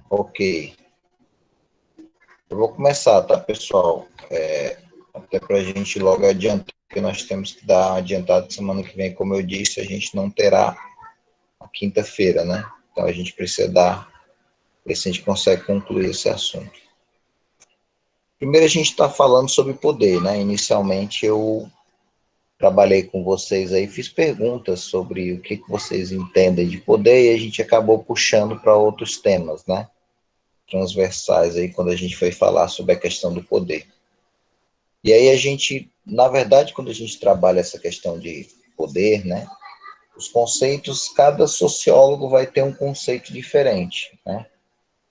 Ok. Eu vou começar, tá, pessoal? Até para a gente logo adiantar, porque nós temos que dar adiantado semana que vem, como eu disse, a gente não terá a quinta-feira, né? Então a gente precisa ver se a gente consegue concluir esse assunto. Primeiro a gente está falando sobre poder, né? Inicialmente eu trabalhei com vocês aí, fiz perguntas sobre o que vocês entendem de poder e a gente acabou puxando para outros temas, né? Transversais aí, quando a gente foi falar sobre a questão do poder. E aí a gente, na verdade, quando a gente trabalha essa questão de poder, né? Os conceitos, cada sociólogo vai ter um conceito diferente, né?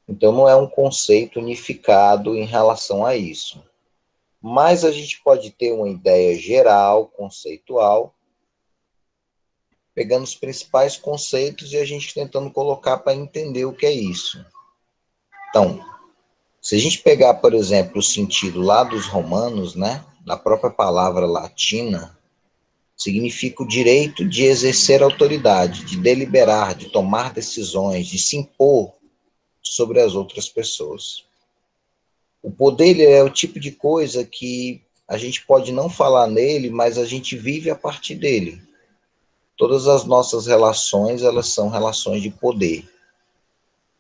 Então não é um conceito unificado em relação a isso. Mas a gente pode ter uma ideia geral, conceitual, pegando os principais conceitos e a gente tentando colocar para entender o que é isso. Então, se a gente pegar, por exemplo, o sentido lá dos romanos, né, da própria palavra latina, significa o direito de exercer autoridade, de deliberar, de tomar decisões, de se impor sobre as outras pessoas. O poder é o tipo de coisa que a gente pode não falar nele, mas a gente vive a partir dele. Todas as nossas relações, elas são relações de poder.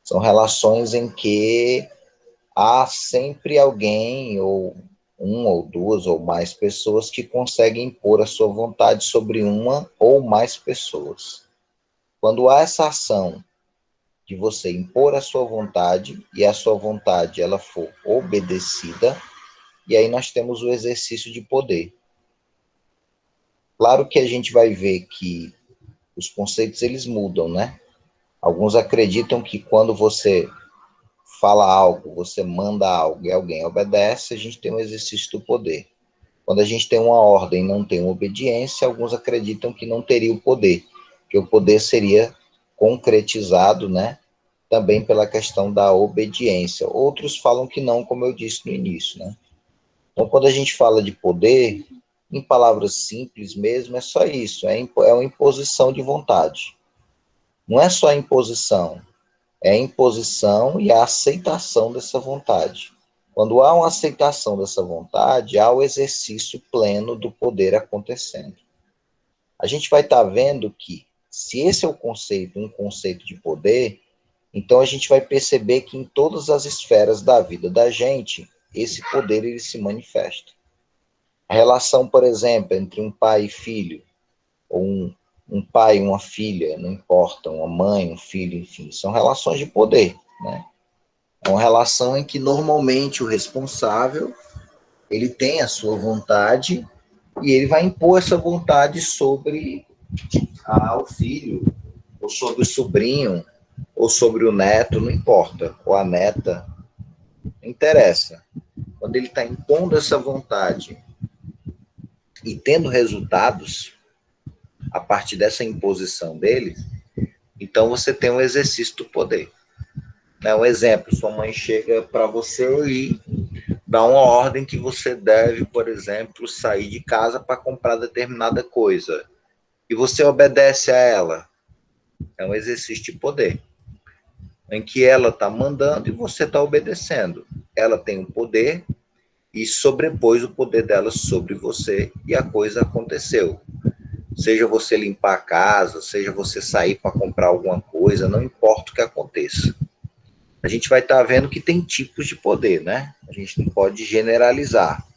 São relações em que há sempre alguém, ou um ou duas ou mais pessoas que conseguem impor a sua vontade sobre uma ou mais pessoas. Quando há essa ação de você impor a sua vontade e a sua vontade ela for obedecida, e aí nós temos o exercício de poder. Claro que a gente vai ver que os conceitos eles mudam, né? Alguns acreditam que quando você fala algo, você manda algo e alguém obedece, a gente tem um exercício do poder. Quando a gente tem uma ordem e não tem uma obediência, alguns acreditam que não teria o poder, que o poder seria concretizado, né, também pela questão da obediência. Outros falam que não, como eu disse no início, né? Então, quando a gente fala de poder, em palavras simples mesmo, é só isso, é uma imposição de vontade. Não é só a imposição, é a imposição e a aceitação dessa vontade. Quando há uma aceitação dessa vontade, há o exercício pleno do poder acontecendo. A gente vai estar vendo que, se esse é o conceito, um conceito de poder, então a gente vai perceber que em todas as esferas da vida da gente, esse poder ele se manifesta. A relação, por exemplo, entre um pai e filho, ou um pai e uma filha, não importa, uma mãe, um filho, enfim, são relações de poder, né? É uma relação em que normalmente o responsável ele tem a sua vontade e ele vai impor essa vontade sobre o filho, ou sobre o sobrinho, ou sobre o neto, não importa, ou a neta, não interessa. Quando ele está impondo essa vontade e tendo resultados a partir dessa imposição dele, então você tem um exercício do poder. Um exemplo, sua mãe chega para você e dá uma ordem que você deve, por exemplo, sair de casa para comprar determinada coisa. E você obedece a ela. É um exercício de poder. Em que ela está mandando e você está obedecendo. Ela tem o poder e sobrepôs o poder dela sobre você e a coisa aconteceu. Seja você limpar a casa, seja você sair para comprar alguma coisa, não importa o que aconteça. A gente vai estar vendo que tem tipos de poder, né? A gente não pode generalizar.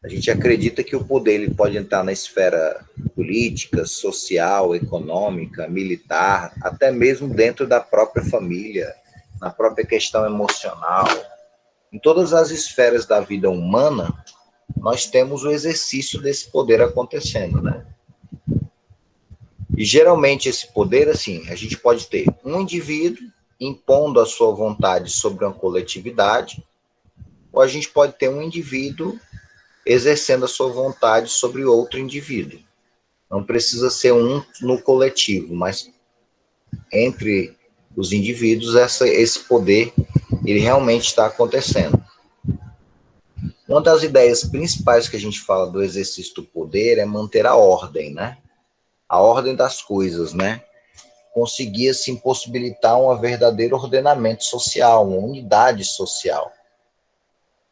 A gente acredita que o poder ele pode entrar na esfera política, social, econômica, militar, até mesmo dentro da própria família, na própria questão emocional. Em todas as esferas da vida humana, nós temos o exercício desse poder acontecendo, né? E geralmente esse poder, assim, a gente pode ter um indivíduo impondo a sua vontade sobre uma coletividade, ou a gente pode ter um indivíduo exercendo a sua vontade sobre outro indivíduo. Não precisa ser um no coletivo, mas entre os indivíduos esse poder ele realmente está acontecendo. Uma das ideias principais que a gente fala do exercício do poder é manter a ordem, né? A ordem das coisas, né? conseguia-se impossibilitar um verdadeiro ordenamento social, uma unidade social.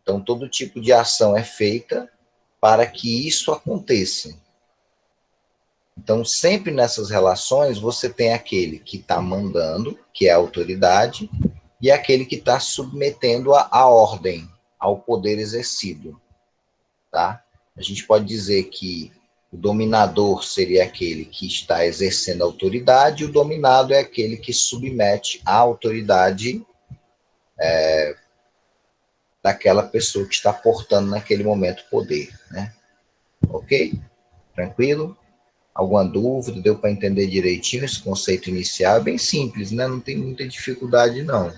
Então, todo tipo de ação é feita para que isso aconteça. Então, sempre nessas relações, você tem aquele que está mandando, que é a autoridade, e aquele que está submetendo a ordem, ao poder exercido. Tá? A gente pode dizer que o dominador seria aquele que está exercendo a autoridade, e o dominado é aquele que submete a autoridade daquela pessoa que está portando naquele momento o poder. Né? Ok? Tranquilo? Alguma dúvida? Deu para entender direitinho esse conceito inicial? É bem simples, né? Não tem muita dificuldade, não.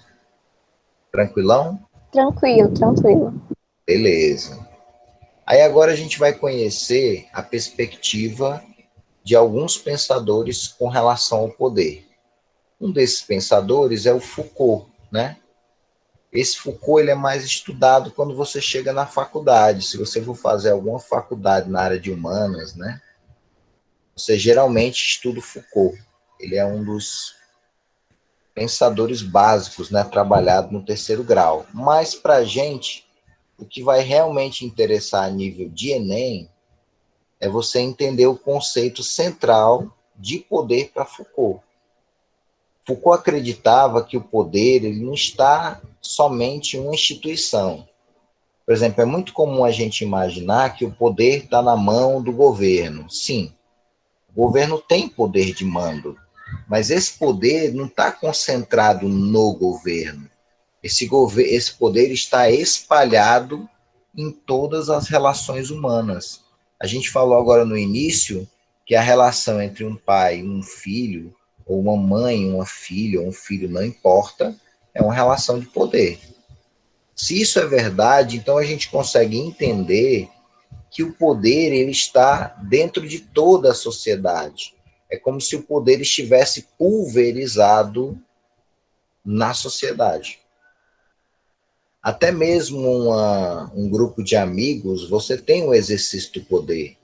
Tranquilão? Tranquilo, tranquilo. Beleza. Aí agora a gente vai conhecer a perspectiva de alguns pensadores com relação ao poder. Um desses pensadores é o Foucault, né? Esse Foucault ele é mais estudado quando você chega na faculdade. Se você for fazer alguma faculdade na área de humanas, né? Você geralmente estuda o Foucault. Ele é um dos pensadores básicos, né? Trabalhado no terceiro grau. Mas para a gente, o que vai realmente interessar a nível de Enem é você entender o conceito central de poder para Foucault. Foucault acreditava que o poder ele não está somente em uma instituição. Por exemplo, é muito comum a gente imaginar que o poder está na mão do governo. Sim, o governo tem poder de mando, mas esse poder não está concentrado no governo. Esse poder está espalhado em todas as relações humanas. A gente falou agora no início que a relação entre um pai e um filho, ou uma mãe e uma filha, ou um filho, não importa, é uma relação de poder. Se isso é verdade, então a gente consegue entender que o poder ele está dentro de toda a sociedade. É como se o poder estivesse pulverizado na sociedade. Até mesmo um grupo de amigos, você tem o exercício do poder.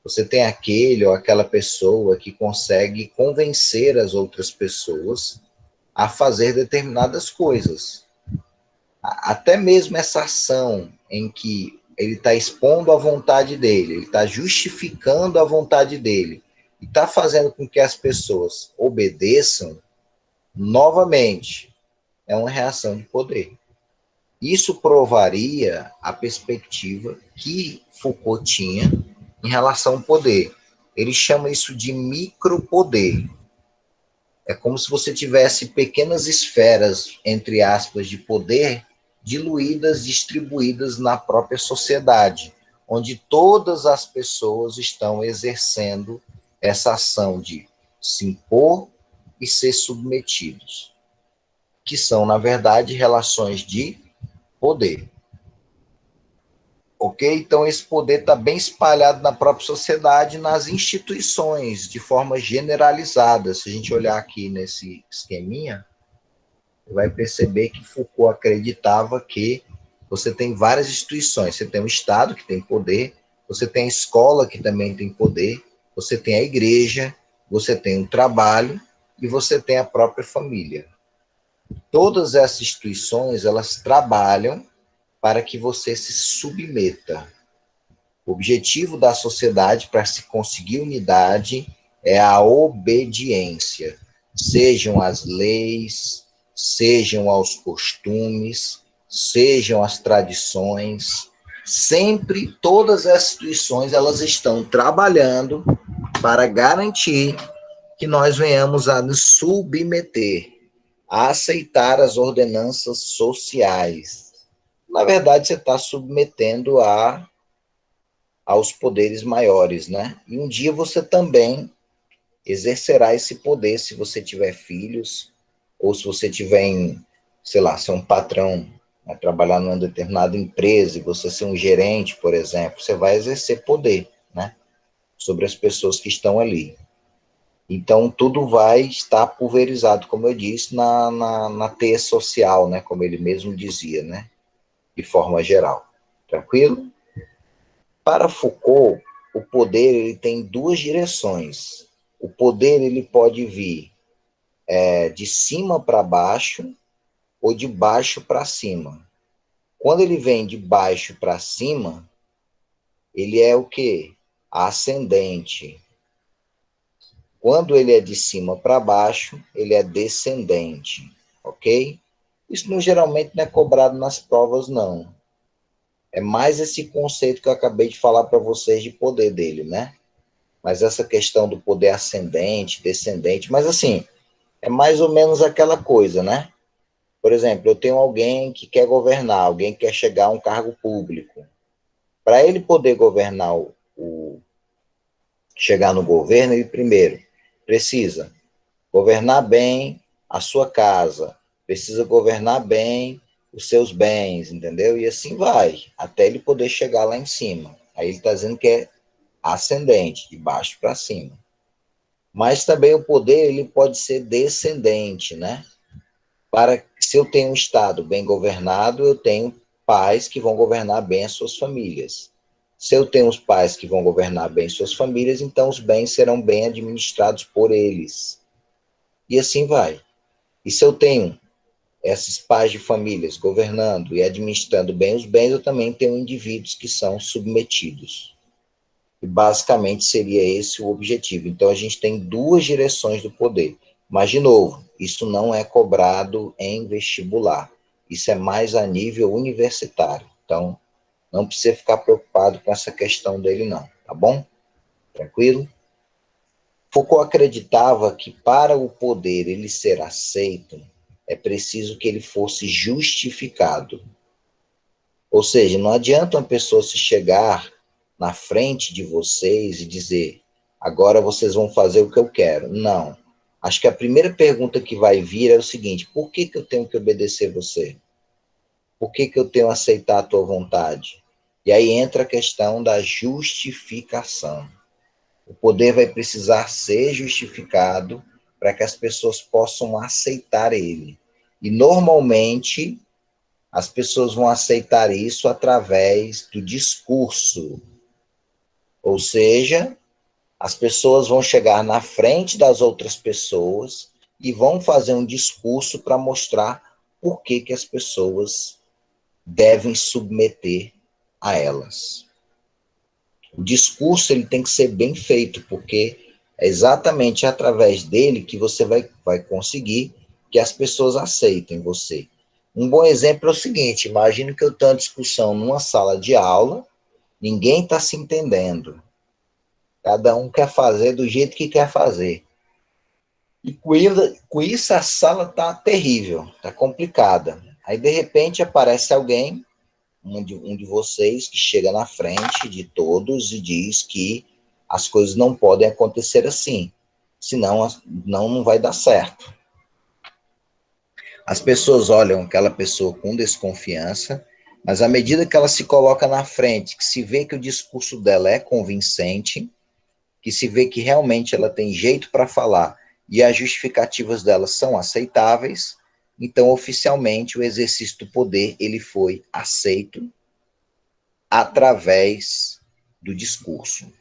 Você tem aquele ou aquela pessoa que consegue convencer as outras pessoas a fazer determinadas coisas. Até mesmo essa ação em que ele está expondo a vontade dele, ele está justificando a vontade dele, e está fazendo com que as pessoas obedeçam, novamente, é uma reação de poder. Isso provaria a perspectiva que Foucault tinha em relação ao poder. Ele chama isso de micropoder. É como se você tivesse pequenas esferas, entre aspas, de poder diluídas, distribuídas na própria sociedade, onde todas as pessoas estão exercendo essa ação de se impor e ser submetidos, que são, na verdade, relações de poder. Ok? Então, esse poder está bem espalhado na própria sociedade, nas instituições, de forma generalizada. Se a gente olhar aqui nesse esqueminha, vai perceber que Foucault acreditava que você tem várias instituições. Você tem o Estado, que tem poder, você tem a escola, que também tem poder, você tem a igreja, você tem o trabalho e você tem a própria família. Todas essas instituições, elas trabalham para que você se submeta. O objetivo da sociedade para se conseguir unidade é a obediência, sejam as leis, sejam aos costumes, sejam as tradições, sempre todas as instituições elas estão trabalhando para garantir que nós venhamos a nos submeter, a aceitar as ordenanças sociais. Na verdade, você está submetendo aos poderes maiores, né? E um dia você também exercerá esse poder se você tiver filhos, ou se você tiver sei lá, ser um patrão, né, trabalhar numa determinada empresa e você ser um gerente, por exemplo, você vai exercer poder, né? Sobre as pessoas que estão ali. Então, tudo vai estar pulverizado, como eu disse, na teia social, né? Como ele mesmo dizia, né? De forma geral. Tranquilo? Para Foucault, o poder ele tem duas direções. O poder ele pode vir de cima para baixo ou de baixo para cima. Quando ele vem de baixo para cima, ele é o quê? Ascendente. Quando ele é de cima para baixo, ele é descendente, ok? Isso não, geralmente não é cobrado nas provas, não. É mais esse conceito que eu acabei de falar para vocês de poder dele, né? Mas essa questão do poder ascendente, descendente, mas assim, é mais ou menos aquela coisa, né? Por exemplo, eu tenho alguém que quer governar, alguém que quer chegar a um cargo público. Para ele poder governar chegar no governo, ele primeiro precisa governar bem a sua casa, precisa governar bem os seus bens, entendeu? E assim vai, até ele poder chegar lá em cima. Aí ele está dizendo que é ascendente, de baixo para cima. Mas também o poder ele pode ser descendente, né? Para se eu tenho um estado bem governado, eu tenho pais que vão governar bem as suas famílias. Se eu tenho os pais que vão governar bem suas famílias, então os bens serão bem administrados por eles. E assim vai. E se eu tenho esses pais de famílias governando e administrando bem os bens, eu também tenho indivíduos que são submetidos. E basicamente seria esse o objetivo. Então a gente tem duas direções do poder. Mas, de novo, isso não é cobrado em vestibular. Isso é mais a nível universitário. Então, não precisa ficar preocupado com essa questão dele, não. Tá bom? Tranquilo? Foucault acreditava que para o poder ele ser aceito, é preciso que ele fosse justificado. Ou seja, não adianta uma pessoa se chegar na frente de vocês e dizer: agora vocês vão fazer o que eu quero. Não. Acho que a primeira pergunta que vai vir é o seguinte: por que eu tenho que obedecer você? Por que eu tenho que aceitar a tua vontade? E aí entra a questão da justificação. O poder vai precisar ser justificado para que as pessoas possam aceitar ele. E normalmente as pessoas vão aceitar isso através do discurso. Ou seja, as pessoas vão chegar na frente das outras pessoas e vão fazer um discurso para mostrar por que as pessoas devem submeter a elas. O discurso ele tem que ser bem feito, porque é exatamente através dele que você vai conseguir que as pessoas aceitem você. Um bom exemplo é o seguinte: imagine que eu tenho uma discussão numa sala de aula, ninguém está se entendendo, cada um quer fazer do jeito que quer fazer. E com isso a sala está terrível, está complicada. Aí de repente aparece alguém, um de vocês, que chega na frente de todos e diz que as coisas não podem acontecer assim, senão não vai dar certo. As pessoas olham aquela pessoa com desconfiança, mas à medida que ela se coloca na frente, que se vê que o discurso dela é convincente, que se vê que realmente ela tem jeito para falar e as justificativas dela são aceitáveis, então oficialmente o exercício do poder ele foi aceito através do discurso.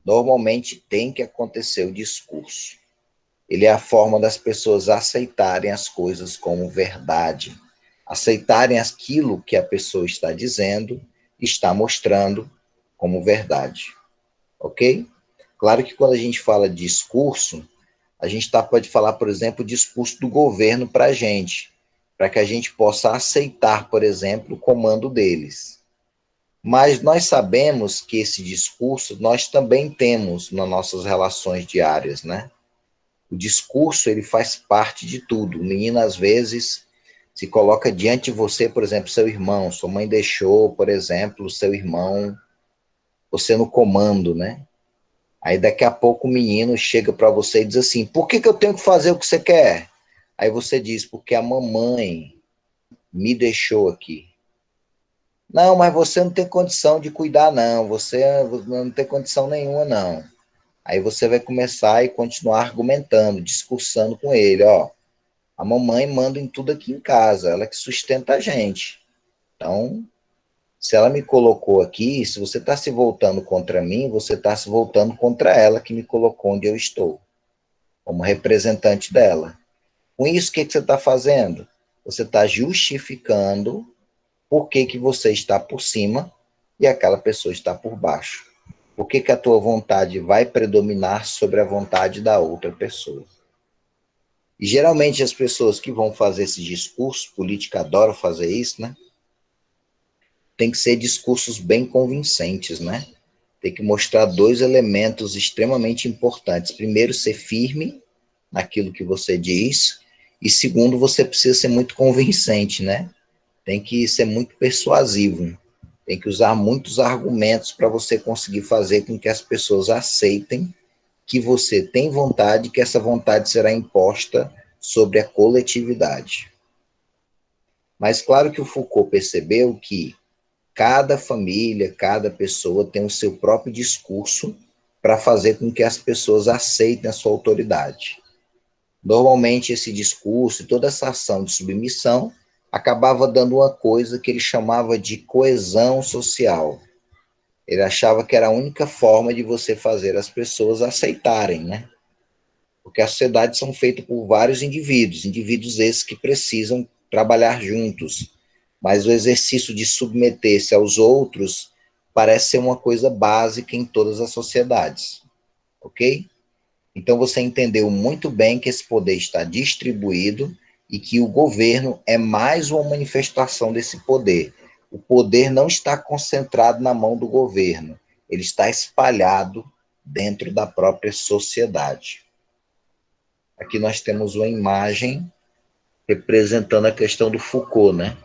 Normalmente tem que acontecer o discurso. Ele é a forma das pessoas aceitarem as coisas como verdade, aceitarem aquilo que a pessoa está dizendo, está mostrando como verdade. Ok? Claro que quando a gente fala de discurso, a gente pode falar, por exemplo, o discurso do governo para a gente, para que a gente possa aceitar, por exemplo, o comando deles. Mas nós sabemos que esse discurso nós também temos nas nossas relações diárias, né? O discurso, ele faz parte de tudo. O menino, às vezes, se coloca diante de você, por exemplo, seu irmão. Sua mãe deixou, por exemplo, seu irmão, você no comando, né? Aí daqui a pouco o menino chega para você e diz assim: por que eu tenho que fazer o que você quer? Aí você diz: porque a mamãe me deixou aqui. Não, mas você não tem condição de cuidar, não. Você não tem condição nenhuma, não. Aí você vai começar e continuar argumentando, discursando com ele, ó. A mamãe manda em tudo aqui em casa, ela que sustenta a gente. Então, se ela me colocou aqui, se você está se voltando contra mim, você está se voltando contra ela que me colocou onde eu estou. como representante dela. Com isso, o que você está fazendo? Você está justificando por que você está por cima e aquela pessoa está por baixo. Por que a tua vontade vai predominar sobre a vontade da outra pessoa? E geralmente as pessoas que vão fazer esse discurso, política adoram fazer isso, né? Tem que ser discursos bem convincentes, né? Tem que mostrar dois elementos extremamente importantes. Primeiro, ser firme naquilo que você diz, e segundo, você precisa ser muito convincente, né? Tem que ser muito persuasivo. Tem que usar muitos argumentos para você conseguir fazer com que as pessoas aceitem que você tem vontade, que essa vontade será imposta sobre a coletividade. Mas claro que o Foucault percebeu que cada família, cada pessoa tem o seu próprio discurso para fazer com que as pessoas aceitem a sua autoridade. Normalmente esse discurso e toda essa ação de submissão acabava dando uma coisa que ele chamava de coesão social. Ele achava que era a única forma de você fazer as pessoas aceitarem, né? Porque as sociedades são feitas por vários indivíduos, indivíduos esses que precisam trabalhar juntos. Mas o exercício de submeter-se aos outros parece ser uma coisa básica em todas as sociedades, ok? Então você entendeu muito bem que esse poder está distribuído e que o governo é mais uma manifestação desse poder. O poder não está concentrado na mão do governo, ele está espalhado dentro da própria sociedade. Aqui nós temos uma imagem representando a questão do Foucault, né?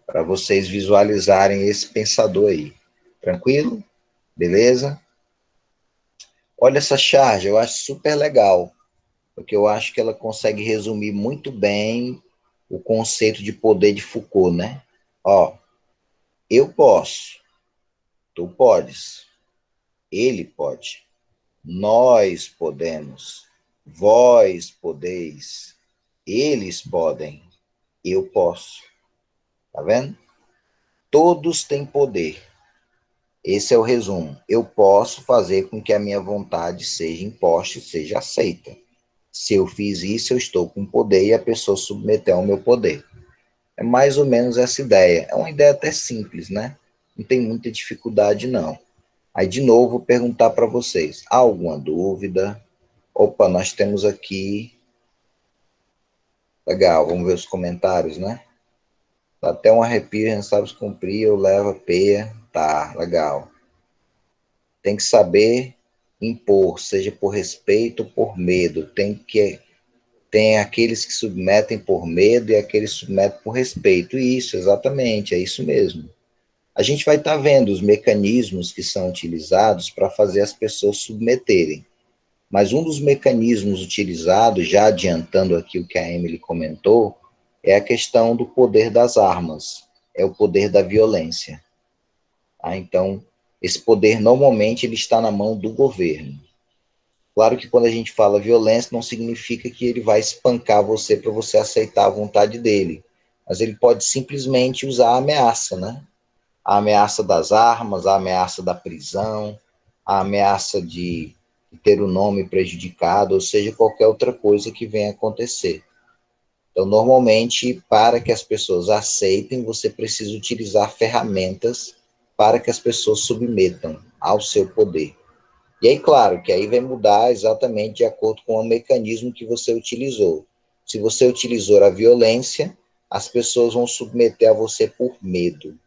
Para vocês visualizarem esse pensador aí. Tranquilo? Beleza? Olha essa charge, eu acho super legal, porque eu acho que ela consegue resumir muito bem o conceito de poder de Foucault, né? Ó, eu posso, tu podes, ele pode, nós podemos, vós podeis, eles podem, eu posso. Tá vendo? Todos têm poder. Esse é o resumo. Eu posso fazer com que a minha vontade seja imposta e seja aceita. Se eu fiz isso, eu estou com poder e a pessoa submeteu ao meu poder. É mais ou menos essa ideia. É uma ideia até simples, né? Não tem muita dificuldade, não. Aí, de novo, vou perguntar para vocês. Há alguma dúvida? Opa, nós temos aqui... Legal, vamos ver os comentários, né? Dá até um arrepio, a gente sabe se cumprir, eu levo a peia. Tá, legal. Tem que saber impor, seja por respeito ou por medo. Tem aqueles que submetem por medo e aqueles que submetem por respeito. Isso, exatamente, é isso mesmo. A gente vai estar vendo os mecanismos que são utilizados para fazer as pessoas submeterem. Mas um dos mecanismos utilizados, já adiantando aqui o que a Emily comentou, é a questão do poder das armas, é o poder da violência. Então, esse poder normalmente ele está na mão do governo. Claro que quando a gente fala violência, não significa que ele vai espancar você para você aceitar a vontade dele, mas ele pode simplesmente usar a ameaça, né? A ameaça das armas, a ameaça da prisão, a ameaça de ter o nome prejudicado, ou seja, qualquer outra coisa que venha acontecer. Então, normalmente, para que as pessoas aceitem, você precisa utilizar ferramentas para que as pessoas submetam ao seu poder. E aí, claro, que aí vai mudar exatamente de acordo com o mecanismo que você utilizou. Se você utilizou a violência, as pessoas vão submeter a você por medo.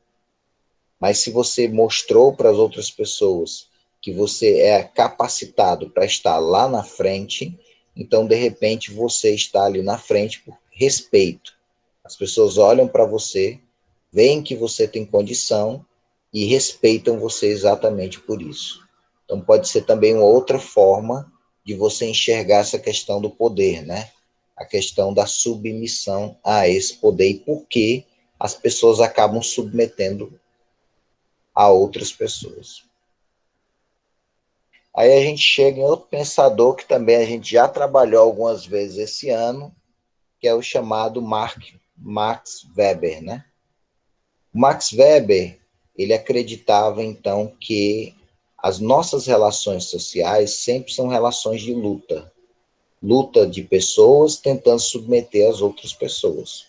Mas se você mostrou para as outras pessoas que você é capacitado para estar lá na frente, então, de repente, você está ali na frente por respeito. As pessoas olham para você, veem que você tem condição e respeitam você exatamente por isso. Então, pode ser também uma outra forma de você enxergar essa questão do poder, né? A questão da submissão a esse poder e por que as pessoas acabam submetendo a outras pessoas. Aí a gente chega em outro pensador que também a gente já trabalhou algumas vezes esse ano, que é o chamado Max Weber, né? O Max Weber, ele acreditava, então, que as nossas relações sociais sempre são relações de luta. luta de pessoas tentando submeter as outras pessoas.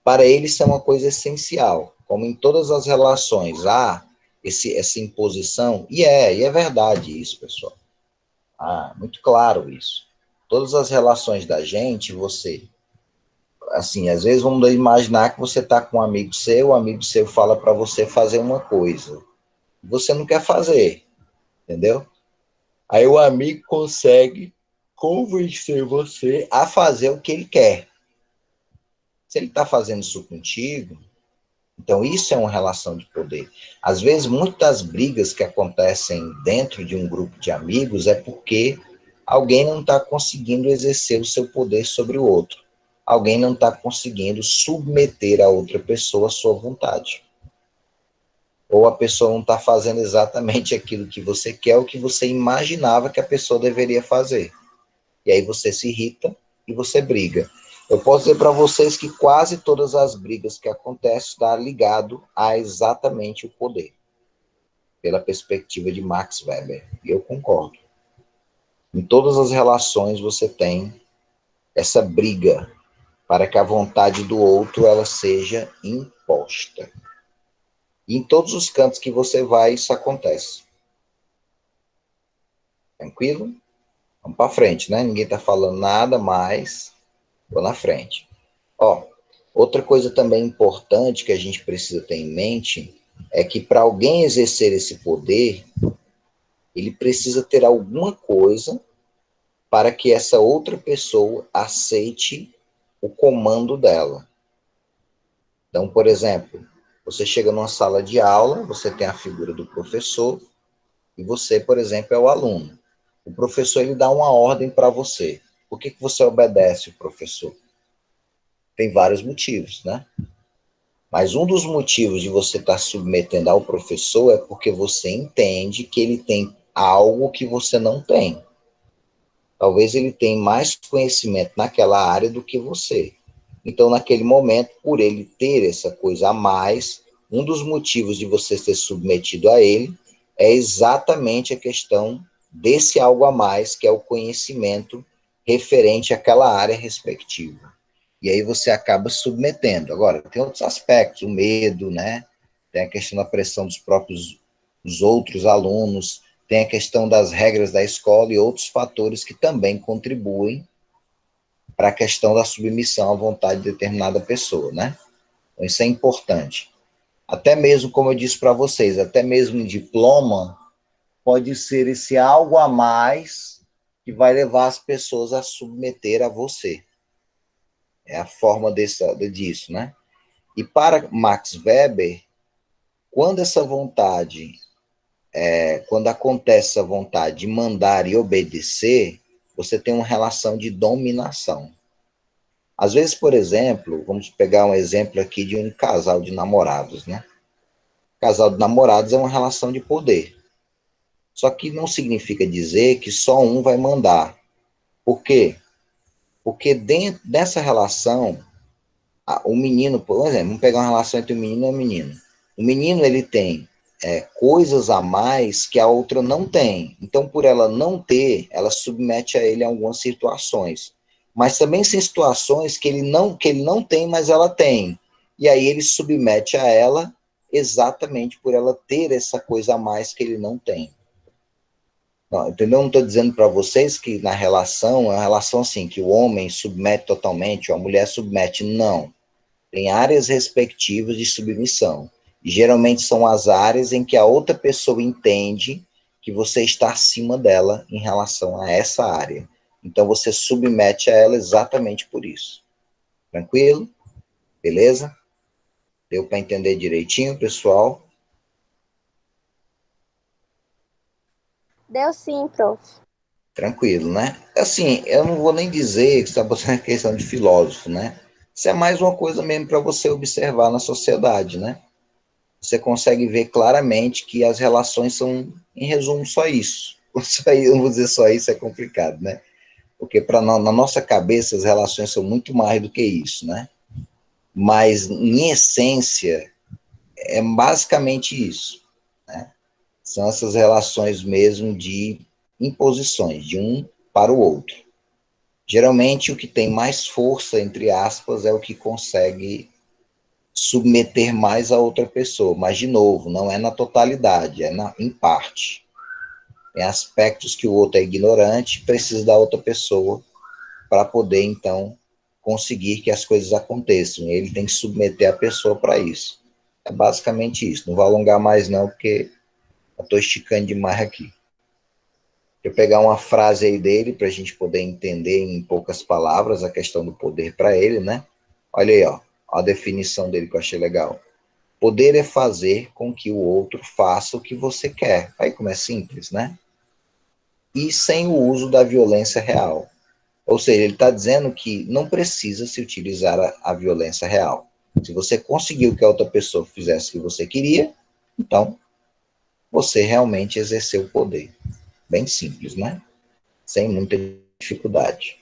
Para ele, isso é uma coisa essencial, como em todas as relações, há essa imposição, e é verdade isso, pessoal. Muito claro isso. Todas as relações da gente, você, assim, às vezes vamos imaginar que você está com um amigo seu, o amigo seu fala para você fazer uma coisa, você não quer fazer, entendeu? Aí o amigo consegue convencer você a fazer o que ele quer. Se ele está fazendo isso contigo, então isso é uma relação de poder. Às vezes, muitas brigas que acontecem dentro de um grupo de amigos é porque alguém não está conseguindo exercer o seu poder sobre o outro. Alguém não está conseguindo submeter a outra pessoa à sua vontade. Ou a pessoa não está fazendo exatamente aquilo que você quer, ou que você imaginava que a pessoa deveria fazer. E aí você se irrita e você briga. Eu posso dizer para vocês que quase todas as brigas que acontecem estão ligado a exatamente o poder, pela perspectiva de Max Weber. E eu concordo. Em todas as relações você tem essa briga para que a vontade do outro ela seja imposta. E em todos os cantos que você vai, isso acontece. Tranquilo? Vamos para frente, né? Ninguém está falando nada mais. Vou na frente. Ó, outra coisa também importante que a gente precisa ter em mente é que para alguém exercer esse poder, ele precisa ter alguma coisa para que essa outra pessoa aceite o comando dela. Então, por exemplo, você chega numa sala de aula, você tem a figura do professor e você, por exemplo, é o aluno. O professor ele dá uma ordem para você. Por que você obedece o professor? Tem vários motivos, né? Mas um dos motivos de você estar submetendo ao professor é porque você entende que ele tem algo que você não tem. Talvez ele tenha mais conhecimento naquela área do que você. Então, naquele momento, por ele ter essa coisa a mais, um dos motivos de você ser submetido a ele é exatamente a questão desse algo a mais, que é o conhecimento referente àquela área respectiva. E aí você acaba submetendo. Agora, tem outros aspectos, o medo, né? Tem a questão da pressão dos outros alunos, tem a questão das regras da escola e outros fatores que também contribuem para a questão da submissão à vontade de determinada pessoa, né? Então, isso é importante. Até mesmo, como eu disse para vocês, até mesmo em diploma, pode ser esse algo a mais que vai levar as pessoas a submeter a você. É a forma disso, né? E para Max Weber, quando essa vontade, quando acontece essa vontade de mandar e obedecer, você tem uma relação de dominação. Às vezes, por exemplo, vamos pegar um exemplo aqui de um casal de namorados, né? Casal de namorados é uma relação de poder. Só que não significa dizer que só um vai mandar. Por quê? Porque dentro dessa relação, o menino, por exemplo, vamos pegar uma relação entre o menino e a menina. O menino, ele tem coisas a mais que a outra não tem. Então, por ela não ter, ela submete a ele a algumas situações. Mas também tem situações que ele não tem, mas ela tem. E aí ele submete a ela exatamente por ela ter essa coisa a mais que ele não tem. Não, entendeu? Não estou dizendo para vocês que na relação, é uma relação assim, que o homem submete totalmente, ou a mulher submete. Não. Tem áreas respectivas de submissão. E geralmente são as áreas em que a outra pessoa entende que você está acima dela em relação a essa área. Então você submete a ela exatamente por isso. Tranquilo? Beleza? Deu para entender direitinho, pessoal? Deu sim, prof. Tranquilo, né? Assim, eu não vou nem dizer que está botando a questão de filósofo, né? Isso é mais uma coisa mesmo para você observar na sociedade, né? Você consegue ver claramente que as relações são, em resumo, só isso. Só aí, eu não vou dizer só isso, é complicado, né? Porque na nossa cabeça as relações são muito mais do que isso, né? Mas, em essência, é basicamente isso, né? São essas relações mesmo de imposições, de um para o outro. Geralmente, o que tem mais força, entre aspas, é o que consegue submeter mais a outra pessoa. Mas, de novo, não é na totalidade, em parte. Tem aspectos que o outro é ignorante, precisa da outra pessoa para poder, então, conseguir que as coisas aconteçam. Ele tem que submeter a pessoa para isso. É basicamente isso. Não vou alongar mais, não, porque eu estou esticando demais aqui. Eu pegar uma frase aí dele para a gente poder entender em poucas palavras a questão do poder para ele, né? Olha aí, ó, a definição dele que eu achei legal. Poder é fazer com que o outro faça o que você quer. Aí como é simples, né? E sem o uso da violência real. Ou seja, ele está dizendo que não precisa se utilizar a violência real. Se você conseguiu que a outra pessoa fizesse o que você queria, então você realmente exerceu o poder. Bem simples, né? Sem muita dificuldade.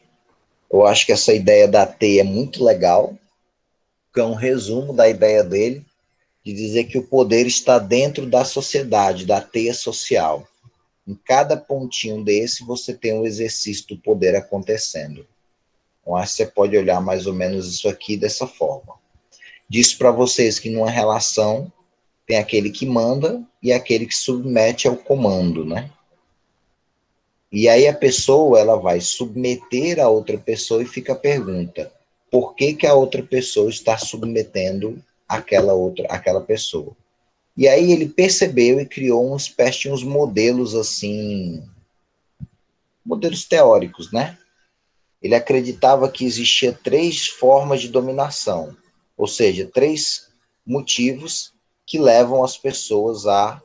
Eu acho que essa ideia da teia é muito legal, que é um resumo da ideia dele, de dizer que o poder está dentro da sociedade, da teia social. Em cada pontinho desse, você tem um exercício do poder acontecendo. Então, acho que você pode olhar mais ou menos isso aqui dessa forma. Disse para vocês que numa relação tem aquele que manda e aquele que submete ao comando, né? E aí a pessoa, ela vai submeter a outra pessoa e fica a pergunta, por que que a outra pessoa está submetendo aquela pessoa? E aí ele percebeu e criou uma espécie de uns modelos assim, modelos teóricos, né? Ele acreditava que existia 3 formas de dominação, ou seja, 3 motivos que levam as pessoas a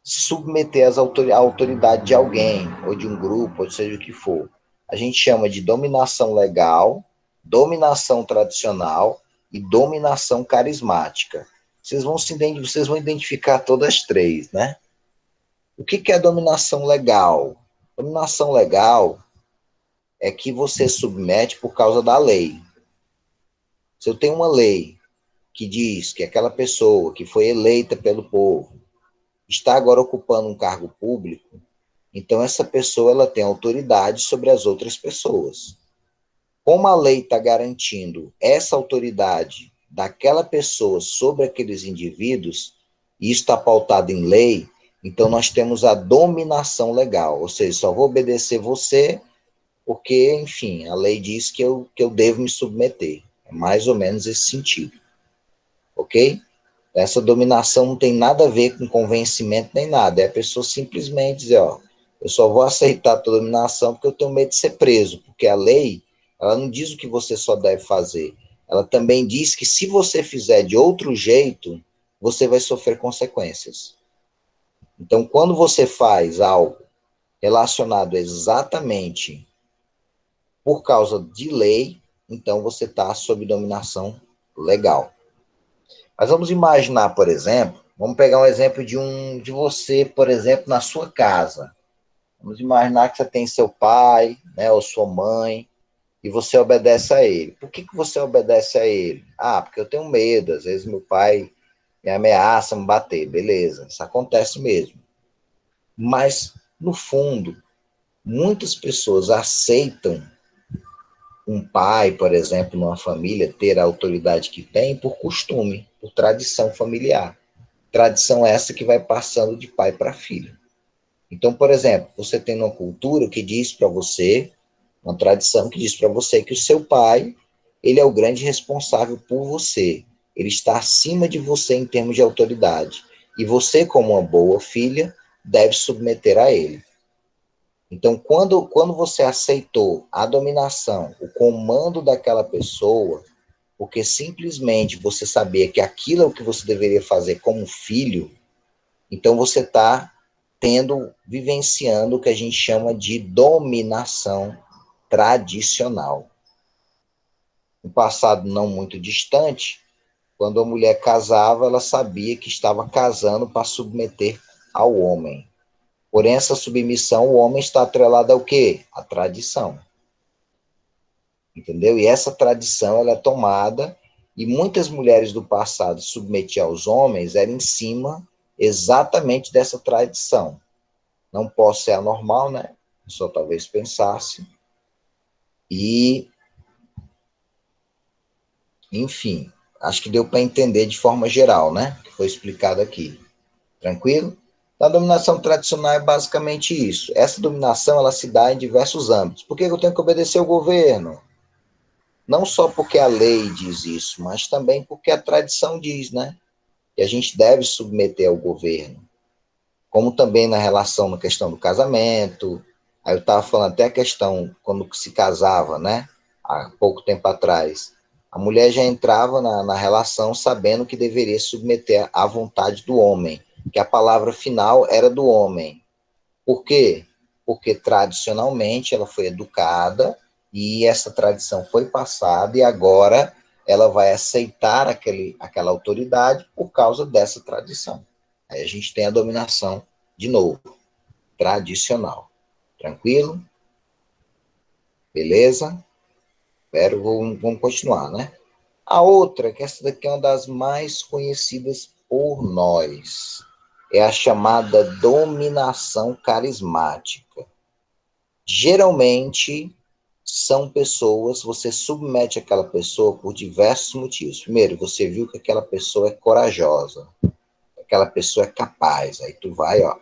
submeter a autoridade de alguém, ou de um grupo, ou seja o que for. A gente chama de dominação legal, dominação tradicional e dominação carismática. Vocês vão identificar todas as 3, né? O que é dominação legal? Dominação legal é que você submete por causa da lei. Se eu tenho uma lei que diz que aquela pessoa que foi eleita pelo povo está agora ocupando um cargo público, então essa pessoa ela tem autoridade sobre as outras pessoas. Como a lei está garantindo essa autoridade daquela pessoa sobre aqueles indivíduos, e isso está pautado em lei, então nós temos a dominação legal, ou seja, só vou obedecer você porque, enfim, a lei diz que eu devo me submeter. É mais ou menos esse sentido. Ok? Essa dominação não tem nada a ver com convencimento nem nada. É a pessoa simplesmente dizer, ó, eu só vou aceitar a tua dominação porque eu tenho medo de ser preso. Porque a lei, ela não diz o que você só deve fazer. Ela também diz que se você fizer de outro jeito, você vai sofrer consequências. Então, quando você faz algo relacionado exatamente por causa de lei, então você está sob dominação legal. Mas vamos imaginar, por exemplo, vamos pegar um exemplo de você, por exemplo, na sua casa. Vamos imaginar que você tem seu pai, né, ou sua mãe, e você obedece a ele. Por que você obedece a ele? Ah, porque eu tenho medo, às vezes meu pai me ameaça, me bater, beleza, isso acontece mesmo. Mas, no fundo, muitas pessoas aceitam um pai, por exemplo, numa família, ter a autoridade que tem por costume, por tradição familiar. Tradição essa que vai passando de pai para filho. Então, por exemplo, você tem uma cultura que diz para você, uma tradição que diz para você que o seu pai, ele é o grande responsável por você. Ele está acima de você em termos de autoridade. E você, como uma boa filha, deve submeter a ele. Então, quando você aceitou a dominação, o comando daquela pessoa, porque simplesmente você sabia que aquilo é o que você deveria fazer como filho, então você está vivenciando o que a gente chama de dominação tradicional. No passado não muito distante, quando a mulher casava, ela sabia que estava casando para submeter ao homem. Porém, essa submissão, o homem está atrelado ao quê? À tradição. Entendeu? E essa tradição, ela é tomada, e muitas mulheres do passado submetiam aos homens, era em cima exatamente dessa tradição. Não posso ser anormal, né? pessoa talvez pensasse. E, enfim, acho que deu para entender de forma geral, né? Que foi explicado aqui. Tranquilo? A dominação tradicional é basicamente isso. Essa dominação, ela se dá em diversos âmbitos. Por que eu tenho que obedecer ao governo? Não só porque a lei diz isso, mas também porque a tradição diz, né? Que a gente deve submeter ao governo. Como também na relação, na questão do casamento. Aí eu estava falando até a questão, quando se casava, né? Há pouco tempo atrás. A mulher já entrava na relação sabendo que deveria submeter à vontade do homem, que a palavra final era do homem. Por quê? Porque tradicionalmente ela foi educada e essa tradição foi passada e agora ela vai aceitar aquela autoridade por causa dessa tradição. Aí a gente tem a dominação, de novo, tradicional. Tranquilo? Beleza? Espero, vamos continuar, né? A outra, que essa daqui é uma das mais conhecidas por nós, é a chamada dominação carismática. Geralmente, são pessoas, você submete aquela pessoa por diversos motivos. Primeiro, você viu que aquela pessoa é corajosa, aquela pessoa é capaz, aí tu vai, ó,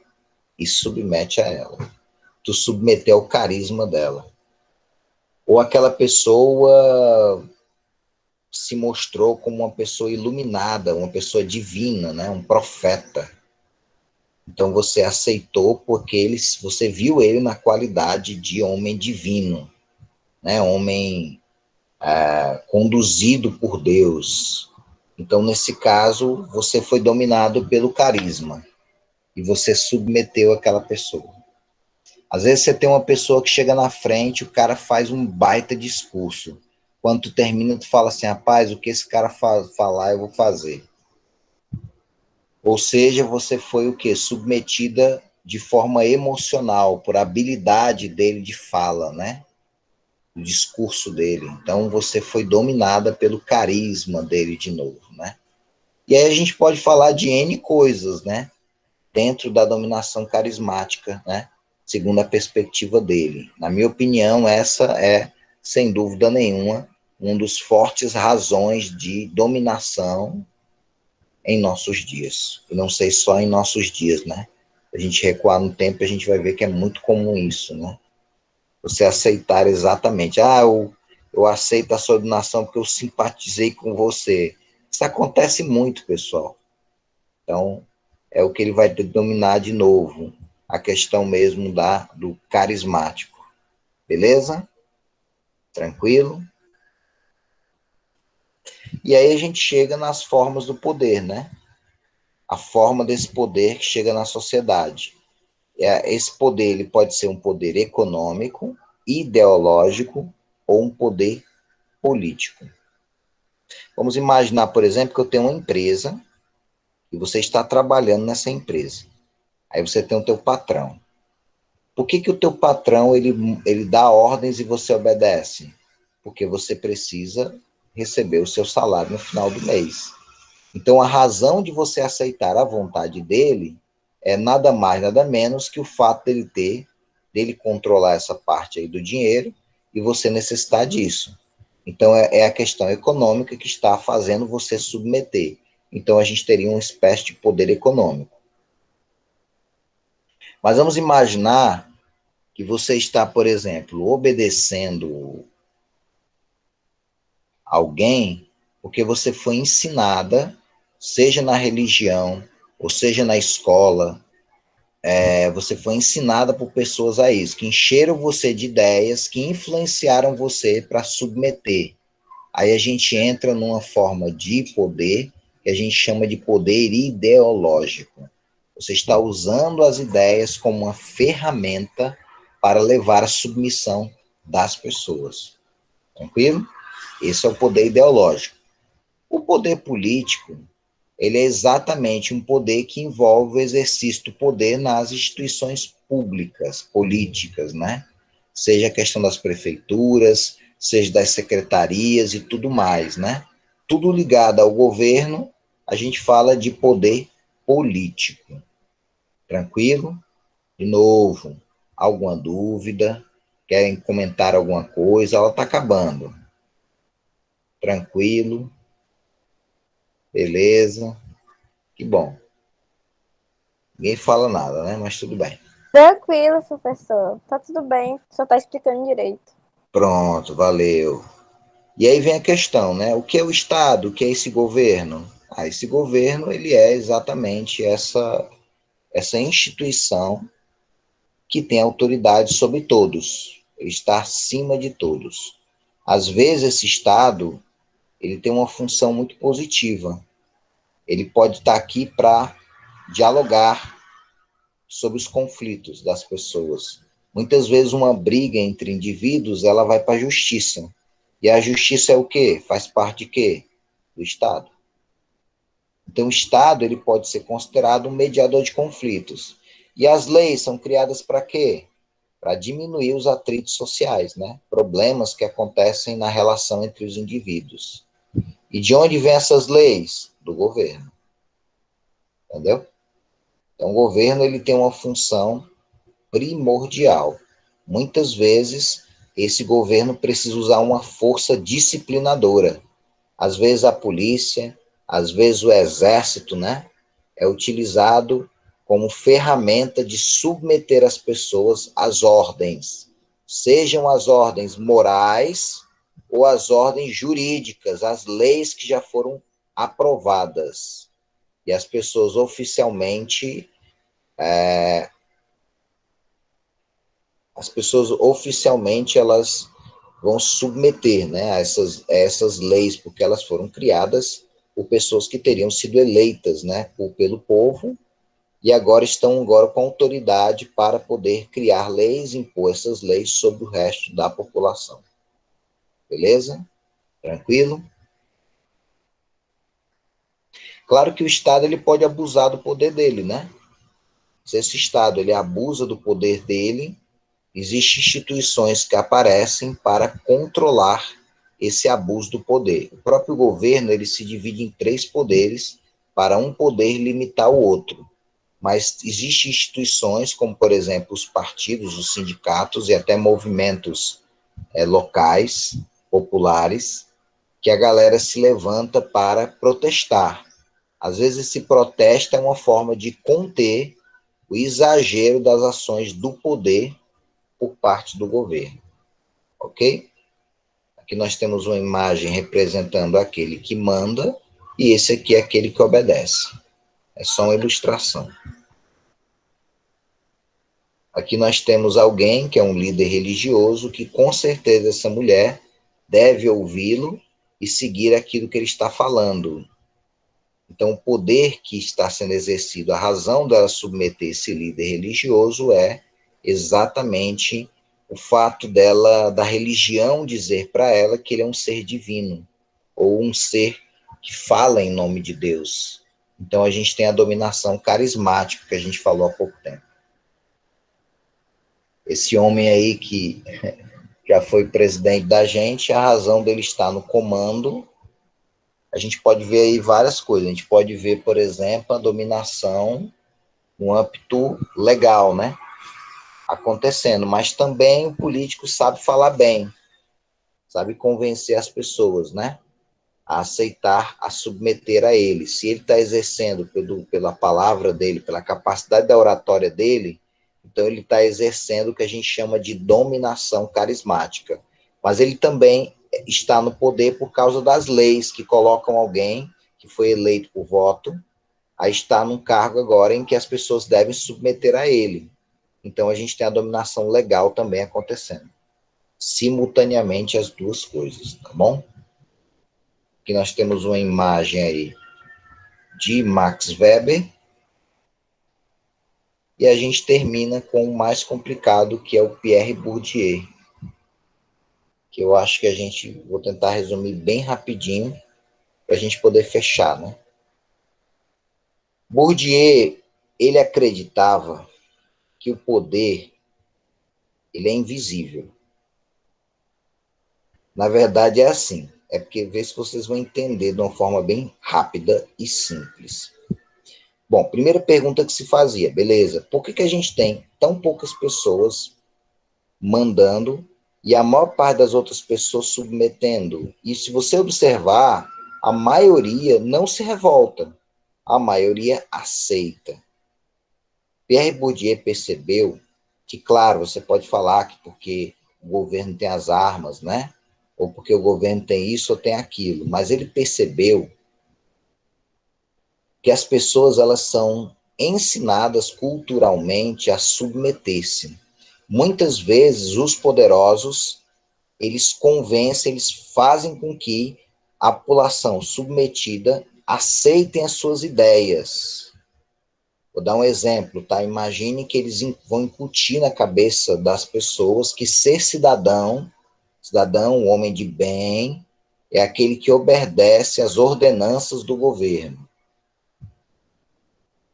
e submete a ela. Tu submeteu ao carisma dela. Ou aquela pessoa se mostrou como uma pessoa iluminada, uma pessoa divina, né? Um profeta. Então você aceitou porque você viu ele na qualidade de homem divino, né? Homem conduzido por Deus. Então, nesse caso, você foi dominado pelo carisma e você submeteu aquela pessoa. Às vezes você tem uma pessoa que chega na frente, o cara faz um baita discurso. Quando tu termina, tu fala assim, rapaz, o que esse cara falar, eu vou fazer. Ou seja, você foi o quê? Submetida de forma emocional, por habilidade dele de fala, né? O discurso dele. Então, você foi dominada pelo carisma dele de novo, né? E aí a gente pode falar de N coisas, né? Dentro da dominação carismática, né? Segundo a perspectiva dele. Na minha opinião, essa é, sem dúvida nenhuma, um dos fortes razões de dominação em nossos dias. E não sei só em nossos dias, né? A gente recuar no tempo, a gente vai ver que é muito comum isso, né? Você aceitar exatamente, eu aceito a sua dominação porque eu simpatizei com você. Isso acontece muito, pessoal. Então, é o que ele vai dominar de novo, a questão mesmo do carismático. Beleza? Tranquilo? E aí a gente chega nas formas do poder, né? A forma desse poder que chega na sociedade. Esse poder ele pode ser um poder econômico, ideológico ou um poder político. Vamos imaginar, por exemplo, que eu tenho uma empresa e você está trabalhando nessa empresa. Aí você tem o teu patrão. Por que o teu patrão ele dá ordens e você obedece? Porque você precisa receber o seu salário no final do mês. Então, a razão de você aceitar a vontade dele é nada mais, nada menos que o fato dele controlar essa parte aí do dinheiro e você necessitar disso. Então, é a questão econômica que está fazendo você submeter. Então, a gente teria uma espécie de poder econômico. Mas vamos imaginar que você está, por exemplo, obedecendo alguém porque você foi ensinada, seja na religião, ou seja na escola, você foi ensinada por pessoas a isso, que encheram você de ideias, que influenciaram você para submeter. Aí a gente entra numa forma de poder que a gente chama de poder ideológico. Você está usando as ideias como uma ferramenta para levar à submissão das pessoas. Tranquilo? Esse é o poder ideológico. O poder político, ele é exatamente um poder que envolve o exercício do poder nas instituições públicas, políticas, né? Seja a questão das prefeituras, seja das secretarias e tudo mais, né? Tudo ligado ao governo, a gente fala de poder político. Tranquilo? De novo, Alguma dúvida? Querem comentar alguma coisa? Ela está acabando. Tranquilo? Beleza? Que bom. Ninguém fala nada, né? Mas tudo bem. Tranquilo, professor. Tá tudo bem. Só tá explicando direito. Pronto, valeu. E aí vem a questão, né? O que é o Estado? O que é esse governo? Esse governo, ele é exatamente essa instituição que tem autoridade sobre todos. Ele está acima de todos. Às vezes, esse Estado, ele tem uma função muito positiva. Ele pode estar aqui para dialogar sobre os conflitos das pessoas. Muitas vezes uma briga entre indivíduos, ela vai para a justiça. E a justiça é o quê? Faz parte de quê? Do Estado. Então o Estado, ele pode ser considerado um mediador de conflitos. E as leis são criadas para quê? Para diminuir os atritos sociais, né? Problemas que acontecem na relação entre os indivíduos. E de onde vêm essas leis? Do governo. Entendeu? Então o governo, ele tem uma função primordial. Muitas vezes, esse governo precisa usar uma força disciplinadora. Às vezes a polícia, às vezes o exército, né, é utilizado como ferramenta de submeter as pessoas às ordens, sejam as ordens morais ou as ordens jurídicas, as leis que já foram aprovadas. E as pessoas oficialmente elas vão submeter, né, a essas leis, porque elas foram criadas por pessoas que teriam sido eleitas, né, pelo povo, e agora com autoridade para poder criar leis, impor essas leis sobre o resto da população. Beleza? Tranquilo? Claro que o Estado, ele pode abusar do poder dele, né? Se esse Estado, ele abusa do poder dele, existem instituições que aparecem para controlar esse abuso do poder. O próprio governo, ele se divide em três poderes para um poder limitar o outro. Mas existem instituições, como, por exemplo, os partidos, os sindicatos e até movimentos locais, populares, que a galera se levanta para protestar. Às vezes, esse protesto é uma forma de conter o exagero das ações do poder por parte do governo, ok? Aqui nós temos uma imagem representando aquele que manda e esse aqui é aquele que obedece. É só uma ilustração. Aqui nós temos alguém que é um líder religioso que com certeza essa mulher deve ouvi-lo e seguir aquilo que ele está falando. Então, o poder que está sendo exercido, a razão dela submeter esse líder religioso é exatamente o fato dela, da religião, dizer para ela que ele é um ser divino, ou um ser que fala em nome de Deus. Então, a gente tem a dominação carismática, que a gente falou há pouco tempo. Esse homem aí que já foi presidente da gente, a razão dele estar no comando, a gente pode ver aí várias coisas. A gente pode ver, por exemplo, a dominação no âmbito legal, né? Acontecendo, mas também o político sabe falar bem, sabe convencer as pessoas, né? A aceitar, a submeter a ele. Se ele está exercendo pela palavra dele, pela capacidade da oratória dele, então ele está exercendo o que a gente chama de dominação carismática. Mas ele também está no poder por causa das leis que colocam alguém que foi eleito por voto a estar num cargo agora em que as pessoas devem submeter a ele. Então a gente tem a dominação legal também acontecendo. Simultaneamente as duas coisas, tá bom? Aqui nós temos uma imagem aí de Max Weber, e a gente termina com o mais complicado, que é o Pierre Bourdieu, que eu acho que vou tentar resumir bem rapidinho, para a gente poder fechar, né? Bourdieu, ele acreditava que o poder, ele é invisível. Na verdade é assim, é porque vê se vocês vão entender de uma forma bem rápida e simples. Bom, primeira pergunta que se fazia, beleza, por que a gente tem tão poucas pessoas mandando e a maior parte das outras pessoas submetendo? E se você observar, a maioria não se revolta, a maioria aceita. Pierre Bourdieu percebeu que, claro, você pode falar que porque o governo tem as armas, né? Ou porque o governo tem isso ou tem aquilo, mas ele percebeu que as pessoas elas são ensinadas culturalmente a submeter-se. Muitas vezes os poderosos, eles convencem, eles fazem com que a população submetida aceitem as suas ideias. Vou dar um exemplo, tá? Imagine que eles vão incutir na cabeça das pessoas que ser cidadão, um homem de bem, é aquele que obedece às ordenanças do governo.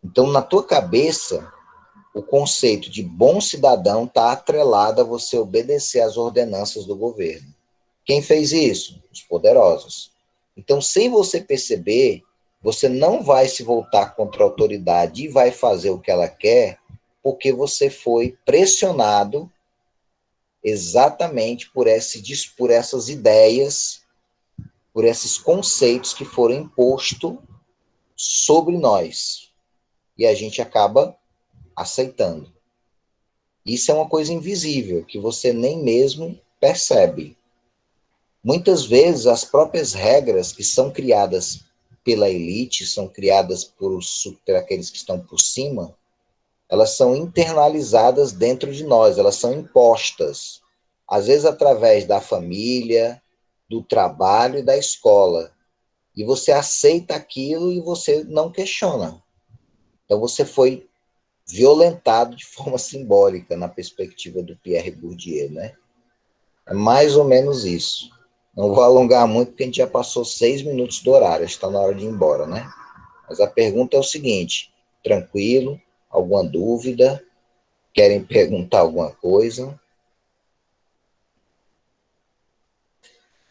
Então, na tua cabeça, o conceito de bom cidadão está atrelado a você obedecer às ordenanças do governo. Quem fez isso? Os poderosos. Então, sem você perceber, você não vai se voltar contra a autoridade e vai fazer o que ela quer, porque você foi pressionado exatamente por essas ideias, por esses conceitos que foram impostos sobre nós. E a gente acaba aceitando. Isso é uma coisa invisível, que você nem mesmo percebe. Muitas vezes, as próprias regras que são criadas pela elite, são criadas por aqueles que estão por cima, elas são internalizadas dentro de nós, elas são impostas. Às vezes, através da família, do trabalho e da escola. E você aceita aquilo e você não questiona. Então, você foi violentado de forma simbólica na perspectiva do Pierre Bourdieu, né? É mais ou menos isso. Não vou alongar muito, porque a gente já passou 6 minutos do horário, está na hora de ir embora, né? Mas a pergunta é o seguinte: tranquilo? Alguma dúvida? Querem perguntar alguma coisa?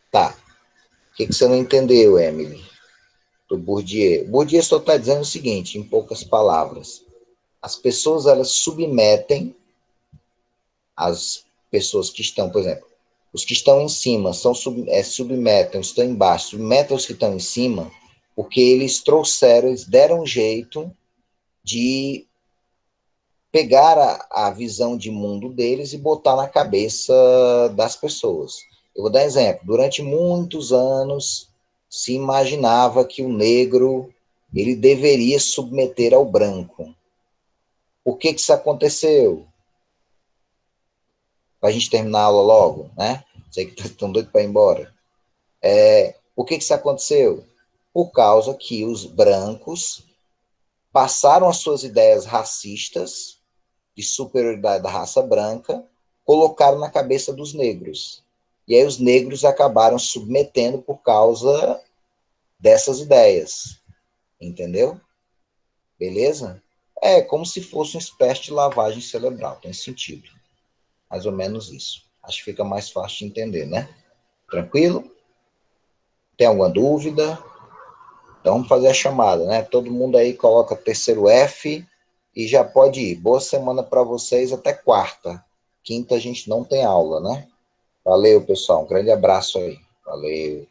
Tá. O que você não entendeu, Emily? Do Bourdieu. Bourdieu só está dizendo o seguinte, em poucas palavras: as pessoas elas submetem as pessoas que estão, por exemplo, os que estão em cima submetem, os que estão embaixo, submetem os que estão em cima, porque eles trouxeram, eles deram um jeito de pegar a visão de mundo deles e botar na cabeça das pessoas. Eu vou dar um exemplo. Durante muitos anos se imaginava que o negro ele deveria submeter ao branco. Por que isso aconteceu? Para a gente terminar a aula logo, né? Sei que estão doidos para ir embora. Por que isso aconteceu? Por causa que os brancos passaram as suas ideias racistas de superioridade da raça branca, colocaram na cabeça dos negros. E aí os negros acabaram submetendo por causa dessas ideias. Entendeu? Beleza? É como se fosse uma espécie de lavagem cerebral, tem sentido. Mais ou menos isso. Acho que fica mais fácil de entender, né? Tranquilo? Tem alguma dúvida? Então vamos fazer a chamada, né? Todo mundo aí coloca terceiro F e já pode ir. Boa semana para vocês até quarta. Quinta a gente não tem aula, né? Valeu, pessoal. Um grande abraço aí. Valeu.